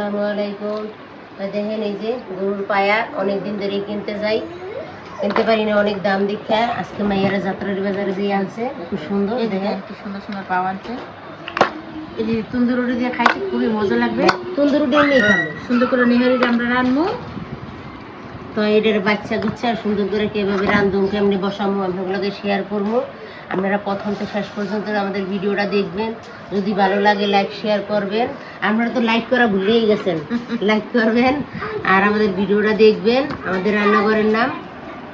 আসসালামু আলাইকুম। দেখেন এই যে গরুর পায়া অনেকদিন ধরে কিনতে যাই, কিনতে পারি না, অনেক দাম দীক্ষা। আজকে মাইয়ারা যাত্রার বাজারে দিয়ে আনছে, খুব সুন্দর। দেখেন কি সুন্দর সুন্দর পাওয়া আনছে। এই যে তন্দুর রুটি দিয়ে খাইতে খুবই মজা লাগবে। তন্দুর রুটি নিয়ে খাবো, সুন্দর করে নেহারি আমরা রান্নবো। তো এটার বাচ্চা গুচ্ছা সুন্দর করে কীভাবে রান্ধুম, কেমনি বসামো, আপনাগুলোকে শেয়ার করবো। আপনারা প্রথম থেকে শেষ পর্যন্ত আমাদের ভিডিওটা দেখবেন। যদি ভালো লাগে লাইক শেয়ার করবেন। আপনারা তো লাইক করা ভুলেই গেছেন, লাইক করবেন আর আমাদের ভিডিওটা দেখবেন। আমাদের রান্নাঘরের নাম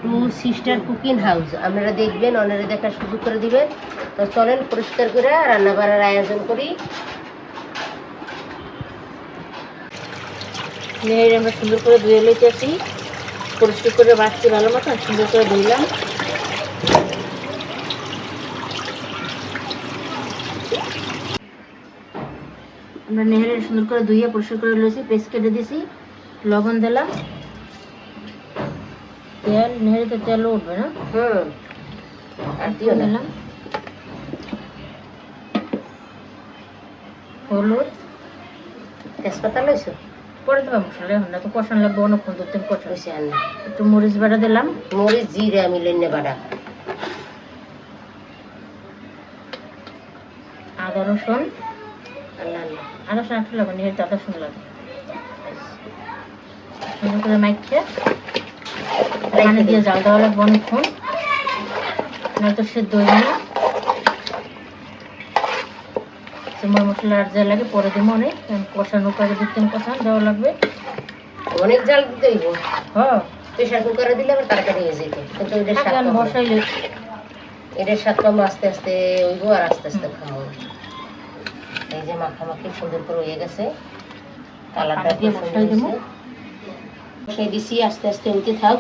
টু সিস্টার কুকিং হাউস। আপনারা দেখবেন, ওনারা দেখার সুযোগ করে দিবেন। তো চলেন পরিষ্কার করে রান্না বাড়ার আয়োজন করি। নেহারি আমরা সুন্দর করে ধুয়ে লইতেছি, পরিষ্কার করে বাচ্চি ভালো মতো সুন্দর করে ধুইলাম। আমরা নেহারি সুন্দর করে ধুইয়ে পরিষ্কার করে লইছি, পেস্ট কেটে দিছি, লবণ দিলাম, তেল, নেহারিতে তেলও উঠবে না, আর দিয়ে দিলাম হলুদ, তেজপাতা লইছো, পরে দেবা মশলা, এখন না তো কষান লাগবে অনেকক্ষণ, তো তেল কষাইছি। আর না একটু মরিচ বাটা দিলাম, মরিচ জিরে আমি লেনে বাটা, আদা রসুন, আদা রসুন একটু লাগবে, নেহারিতে আদা রসুন লাগবে। সুন্দর করে মাইখে পানি দিয়ে জাল দেওয়া লাগবে অনেকক্ষণ, নয়তো সেদ্ধ হয়ে না। মশলা আর যা লাগে পরে দেবো, অনেক কষানো করে দিতে কষান দেওয়া লাগবে, অনেক জাল দিতে হইব। হ্যাঁ, প্রেশার কুকারে দিলে আবার তাড়াতাড়ি হয়ে যেত, কিন্তু এটার স্বাদ বসাইলে এটার স্বাদ কম আস্তে আস্তে হইব আর আস্তে আস্তে খাবো। এই যে মাখামাখি সুন্দর করে হয়ে গেছে, কালারটা দিয়ে বসাই দেবো, বসাই দিছি। আস্তে আস্তে হইতে থাক,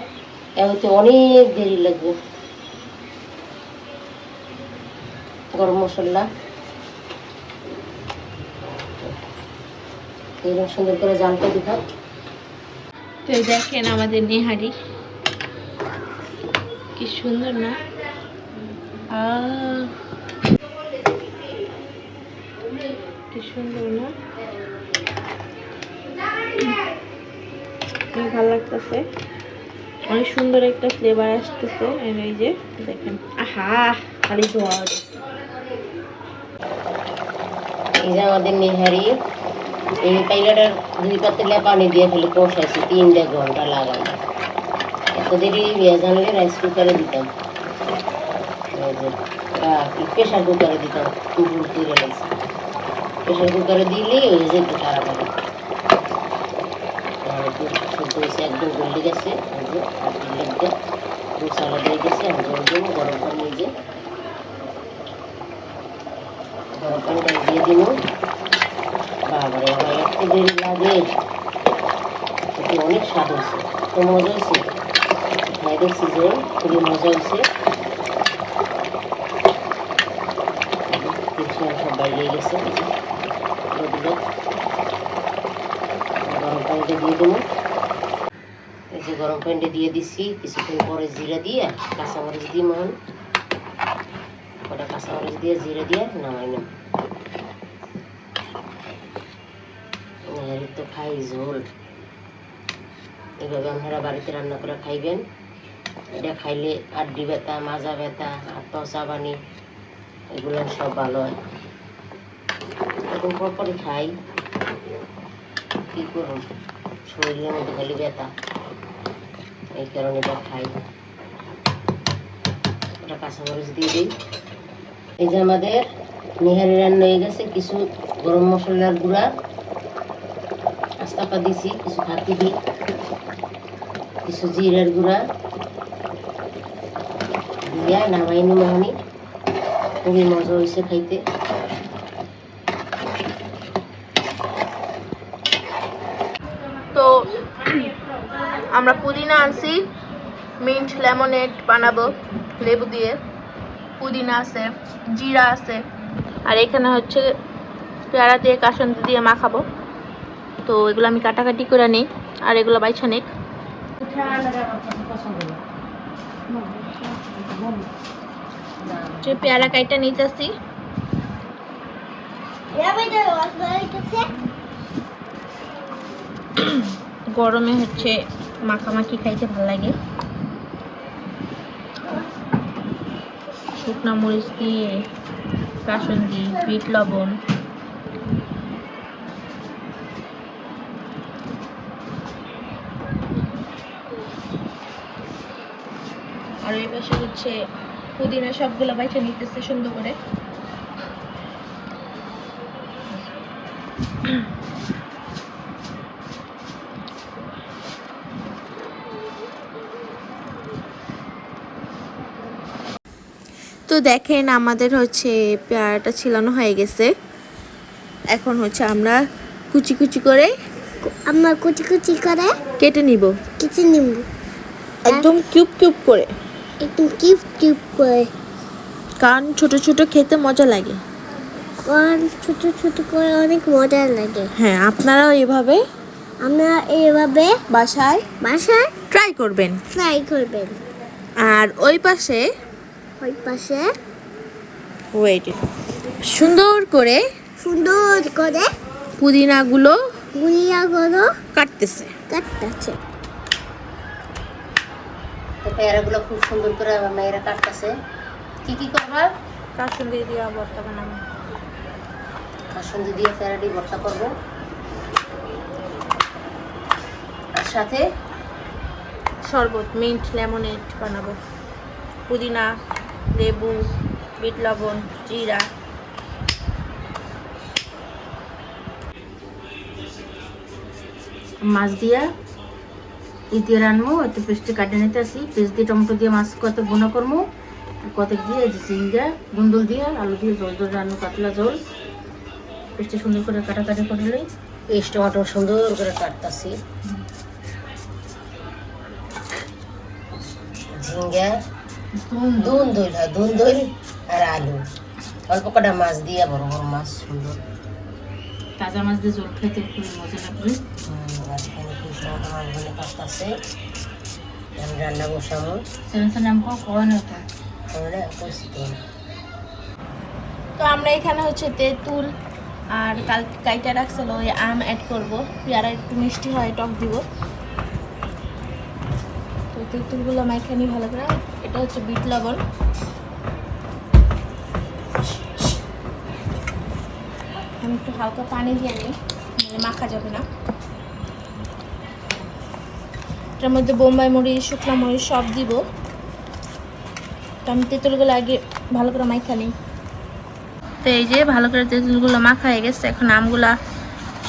হইতে অনেক দেরি লাগবে। গরম মশলা এরকম সুন্দর করে জালটা দিতে থাক। তো দেখেন আমাদের নেহারি কি সুন্দর না, কি সুন্দর না, ভালো লাগতেছে, অনেক সুন্দর একটা ফ্লেভার আসতেছে। এই যে দেখেন, আহা খালি ধোয়া। এই যে আমাদের নেহারি, এই পাইলাটার 2 পাতিলা পানি দিয়ে ফেলে কষাইছি 3 ঘন্টা লাগাই। এত দেরি জানলে রাইস কুকারে দিতাম, প্রেশার কুকারে দিতাম, ভুল করে লাগছে। প্রেশার কুকারে দিলেই হয়ে যেত তাড়াতাড়ি। শুদ্ধ হয়েছে, একদম গলে গেছে, লাগবে মশলা দিয়ে গেছে। আমি জল দেবো, গরম পানি নিয়ে গরম পানিটা দিয়ে দিব। বাবারে আমার একটু দেরি লাগে, কিন্তু অনেক স্বাদ হয়েছে, তো মজা হয়েছে। খাই দেখছি যে খুবই মজা হয়েছে। সব বাইরে গেছে, গরম পানিটা দিয়ে দেবো। এই যে গরম পানিটা দিয়ে দিছি, কিছুক্ষণ পরে জিরা দিয়ে কাঁচামরিচ দিই, মন ওটা কাঁচামরিচ দিয়ে জিরা দিয়ে নামাই নেব। তো খাই ঝোল, এভাবে আপনারা বাড়িতে রান্না করে খাইবেন। এটা খাইলে আড্ডি ব্যথা, মাজা ব্যথা, চাবানি এগুলো সব ভালো হয়। এরকম পরপরই খাই, কি করুন, শরীরের মধ্যে খালি ব্যথা, এই কারণে এটা খাই। ওটা কাঁচামরিচ দিয়ে দিই। এই যে আমাদের নেহারি রান্না হয়ে গেছে। কিছু গরম মশলার গুঁড়া আস্তাপা দিছি, কিছু হাতি দিই, কিছু জিরার গুঁড়া দিয়া নামাই নিমনি। খুবই মজা হয়েছে খাইতে। তো আমরা পুদিনা আনছি, মিন্ট লেমনেড বানাবো লেবু দিয়ে। পুদিনা আছে, জিরা আছে, আর এখানে হচ্ছে পেয়ারা দিয়ে কাসন্দি দিয়ে মাখাবো। তো এগুলো আমি কাটাকাটি করে নিই, আর এগুলো বাইছা নিক। যে পেয়ারা কাইটা নিতেছি, গরমে হচ্ছে মাখামাখি খাইতে ভালো লাগে। শুকনা মরিচ দিয়ে, কাসুন্দি, বিট লবণ, আর এই পাশে হচ্ছে পুদিনা সবগুলো বাইচে নিতেছে সুন্দর করে। তো দেখেন আমাদের হচ্ছে পেয়ারাটা ছিলানো হয়ে গেছে। এখন হচ্ছে আমরা কুচি কুচি করে কেটে নিব। একদম কিউব কিউব করে, কারণ ছোট ছোট খেতে মজা লাগে। অনেক মজা লাগে। হ্যাঁ, আপনারাও এভাবে বাসায় ট্রাই করবেন। আর ওই পাশে ওয়েট, সুন্দর করে পুদিনাগুলো কাটতেছে। তো পেয়ারাগুলো খুব সুন্দর করে আমার মেয়েরা কাটতেছে। কি করবা? কাসুন্দি দিয়ে ভর্তা বানাবো। কাসুন্দি দিয়ে পেয়ারাটি ভর্তা করবো, আর সাথে শরবত, মিন্ট লেমনেড বানাবো। পুদিনা, লেবু, বিট লবণ, জিরা। মাছ দিয়া দিয়ে রানবো। একটু পেস্টে কাটে নিতে আসি, পেস্ট দিয়ে টমেটো দিয়ে মাছ কত ভুনা করবো, কত দিয়ে জিঙ্গা গুন্দুল দিয়ে আলু দিয়ে জল রান্না, পাতলা জল। পেস্টে সুন্দর করে কাটাকাটি করলে পেস্ট টমেটো সুন্দর করে কাটতেছি। ঝিঙ্গা দুন দই আর আলু, অল্প কটা মাছ দিয়ে, বড় বড় মাছ, সুন্দর তাজা মাছ দিয়ে জল খেতে খুবই মজা লাগবে। কাটতেছে, আমি রান্না বসাবো। তো আমরা এখানে হচ্ছে তেঁতুল আর কাইটা রাখছিল ওই আম অ্যাড করবো। পেয়ারা একটু মিষ্টি হয়, টক দিব। তো তেঁতুলগুলো মাইখানি ভালো করে। এটা হচ্ছে বিট লবণ, আমি একটু হালকা পানি দিয়ে নিই, মাখা যাবে না। এটার মধ্যে বোম্বাই মরিচ, শুকনো মরিচ সব দিব। তো আমি তেঁতুলগুলো আগে ভালো করে মাখা নিই। তো এই যে ভালো করে তেঁতুলগুলো মাখা হয়ে গেছে, এখন আমগুলা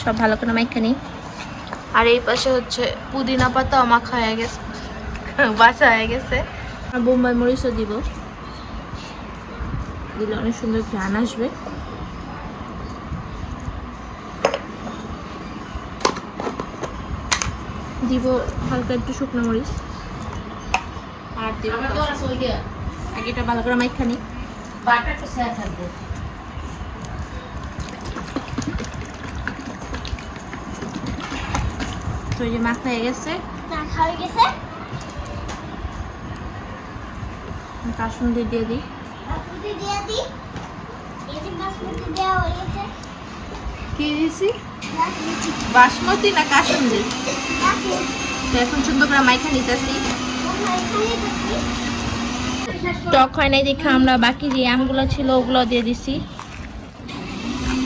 সব ভালো করে মাখা নিই। আর এই পাশে হচ্ছে পুদিনা পাতাও মাখা হয়ে গেছে, বাছা হয়ে গেছে। আর বোম্বাই মরিচও দিব, দিলে অনেক সুন্দর ঘ্রাণ আসবে। দিব হালকা একটু শুকনো মরিচ, আর দিব আগে এটা ভালো করে মাইখা নিই। তো এই যে মাখা হয়ে গেছে, কাসুন্দি দিয়ে দিই। কি দিয়েছি? বাসমতি না কাসুন্দি? তো এখন সুন্দর করে মাইখা নিতেছি। টক হয় নাই দেখে আমরা বাকি যে আমগুলো ছিল ওগুলো দিয়ে দিছি,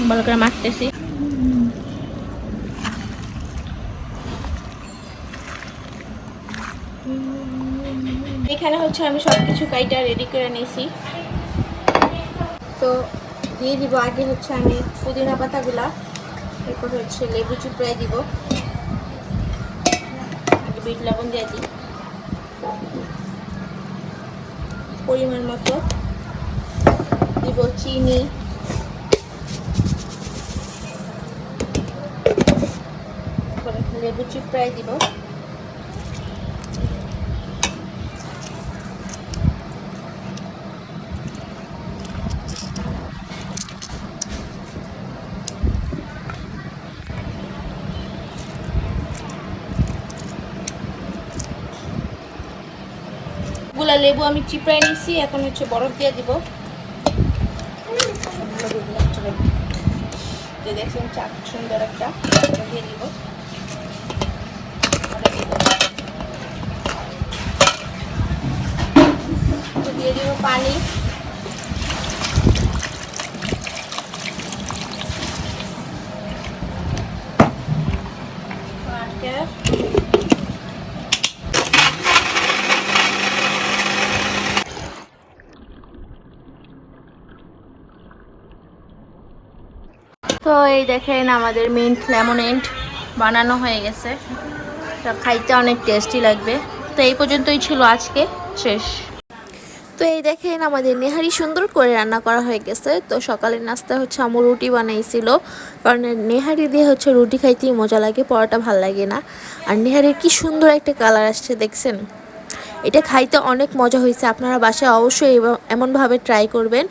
ভালো করে মাখতেছি। এখানে হচ্ছে আমি সবকিছু কাইটা রেডি করে নিয়েছি। তো দিয়ে দিব আগে হচ্ছে আমি পুদিনা পাতাগুলা, এরপর হচ্ছে লেবু চিপড়াই দিব, আগে বিট লবণ দিয়ে দিই পরিমাণ মতো, দিব চিনি, লেবু চিপড়াই দিব। গুলা লেবু আমি চিপড়াই নিছি, এখন হচ্ছে বরফ দিয়ে দিব। দেখছেন চাক সুন্দর একটা দিয়ে দিব। পানি। তো এই দেখেন আমাদের মিন্ট লেমনেড বানানো হয়ে গেছে। এটা খাইতে অনেক টেস্টি লাগবে। তো এই পর্যন্তই ছিল আজকে, শেষ। তো এই দেখেন আমাদের নেহারি সুন্দর করে রান্না করা হয়ে গেছে। তো সকালের নাস্তা হচ্ছে আমু রুটি বানাইছিল, কারণ নেহারি দিয়ে হচ্ছে রুটি খাইতেই মজা লাগে, পরোটা ভাল লাগে না। আর নেহারির কি সুন্দর একটা কালার আসছে দেখছেন, এটা খাইতে অনেক মজা হয়েছে। আপনারা বাসায় অবশ্যই এমনভাবে ট্রাই করবেন।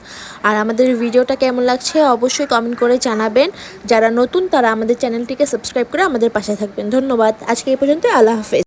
আর আমাদের ভিডিওটা কেমন লাগছে অবশ্যই কমেন্ট করে জানাবেন। যারা নতুন তারা আমাদের চ্যানেলটিকে সাবস্ক্রাইব করে আমাদের পাশে থাকবেন। ধন্যবাদ। আজকে এই পর্যন্ত, আল্লাহ হাফেজ।